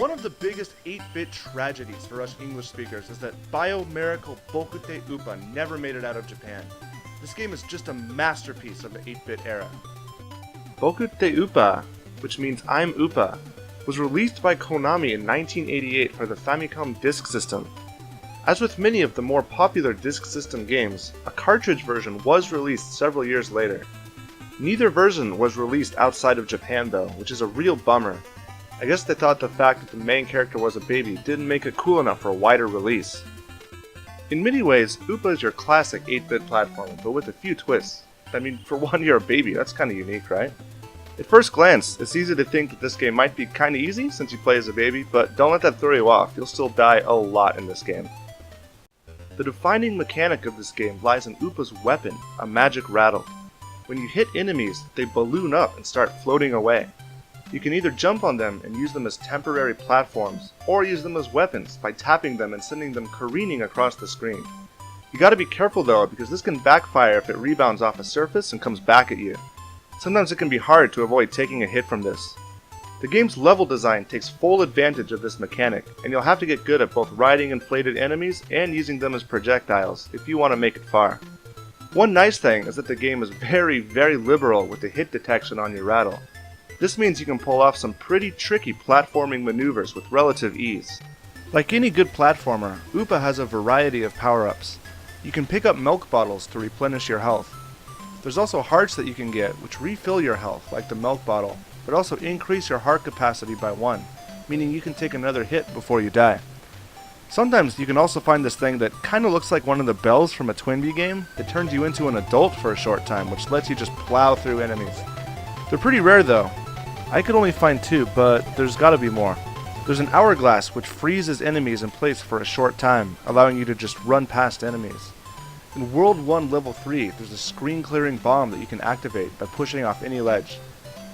One of the biggest 8-bit tragedies for us English speakers is that Biomiracle Bokutte Upa never made it out of Japan. This game is just a masterpiece of the 8-bit era. Bokutte Upa, which means I'm Upa, was released by Konami in 1988 for the Famicom Disk System. As with many of the more popular Disk System games, a cartridge version was released several years later. Neither version was released outside of Japan though, which is a real bummer. I guess they thought the fact that the main character was a baby didn't make it cool enough for a wider release. In many ways, Upa is your classic 8-bit platformer, but with a few twists. I mean, for one, you're a baby, that's kinda unique, right? At first glance, it's easy to think that this game might be kinda easy since you play as a baby, but don't let that throw you off, you'll still die a lot in this game. The defining mechanic of this game lies in Upa's weapon, a magic rattle. When you hit enemies, they balloon up and start floating away. You can either jump on them and use them as temporary platforms, or use them as weapons by tapping them and sending them careening across the screen. You gotta be careful though, because this can backfire if it rebounds off a surface and comes back at you. Sometimes it can be hard to avoid taking a hit from this. The game's level design takes full advantage of this mechanic, and you'll have to get good at both riding inflated enemies and using them as projectiles if you want to make it far. One nice thing is that the game is very liberal with the hit detection on your rattle. This means you can pull off some pretty tricky platforming maneuvers with relative ease. Like any good platformer, Upa has a variety of power-ups. You can pick up milk bottles to replenish your health. There's also hearts that you can get which refill your health, like the milk bottle, but also increase your heart capacity by 1, meaning you can take another hit before you die. Sometimes you can also find this thing that kinda looks like one of the bells from a Twinbee game. It turns you into an adult for a short time, which lets you just plow through enemies. They're pretty rare though. I could only find 2, but there's gotta be more. There's an hourglass which freezes enemies in place for a short time, allowing you to just run past enemies. In World 1 Level 3, there's a screen-clearing bomb that you can activate by pushing off any ledge.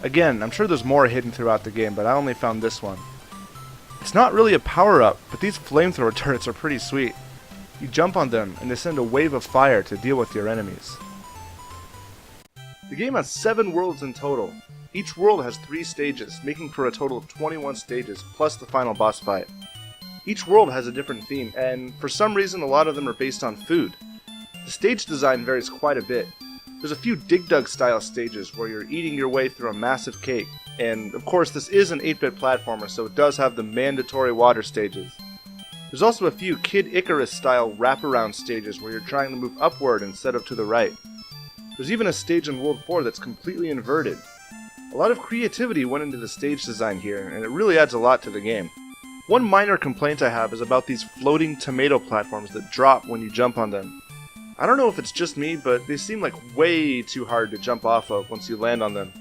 Again, I'm sure there's more hidden throughout the game, but I only found this one. It's not really a power-up, but these flamethrower turrets are pretty sweet. You jump on them, and they send a wave of fire to deal with your enemies. The game has 7 worlds in total. Each world has 3 stages, making for a total of 21 stages, plus the final boss fight. Each world has a different theme, and for some reason a lot of them are based on food. The stage design varies quite a bit. There's a few Dig Dug style stages where you're eating your way through a massive cake, and of course this is an 8-bit platformer, so it does have the mandatory water stages. There's also a few Kid Icarus style wraparound stages where you're trying to move upward instead of to the right. There's even a stage in World 4 that's completely inverted. A lot of creativity went into the stage design here, and it really adds a lot to the game. One minor complaint I have is about these floating tomato platforms that drop when you jump on them. I don't know if it's just me, but they seem like way too hard to jump off of once you land on them.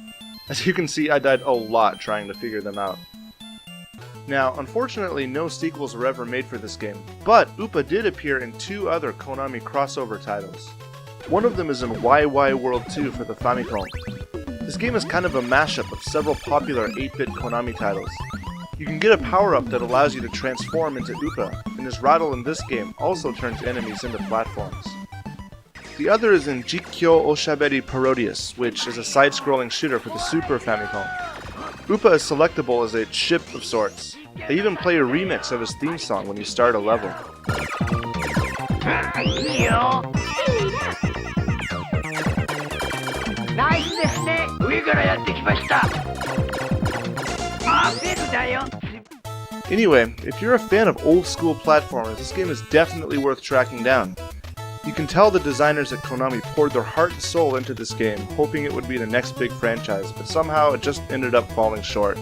As you can see, I died a lot trying to figure them out. Now, unfortunately no sequels were ever made for this game, but Upa did appear in 2 other Konami crossover titles. One of them is in YY World 2 for the Famicom. This game is kind of a mashup of several popular 8-bit Konami titles. You can get a power-up that allows you to transform into Upa, and his rattle in this game also turns enemies into platforms. The other is in Jikkyo Oshaberi Parodius, which is a side-scrolling shooter for the Super Famicom. Upa is selectable as a ship of sorts. They even play a remix of his theme song when you start a level. Anyway, if you're a fan of old school platformers, this game is definitely worth tracking down. You can tell the designers at Konami poured their heart and soul into this game, hoping it would be the next big franchise, but somehow it just ended up falling short.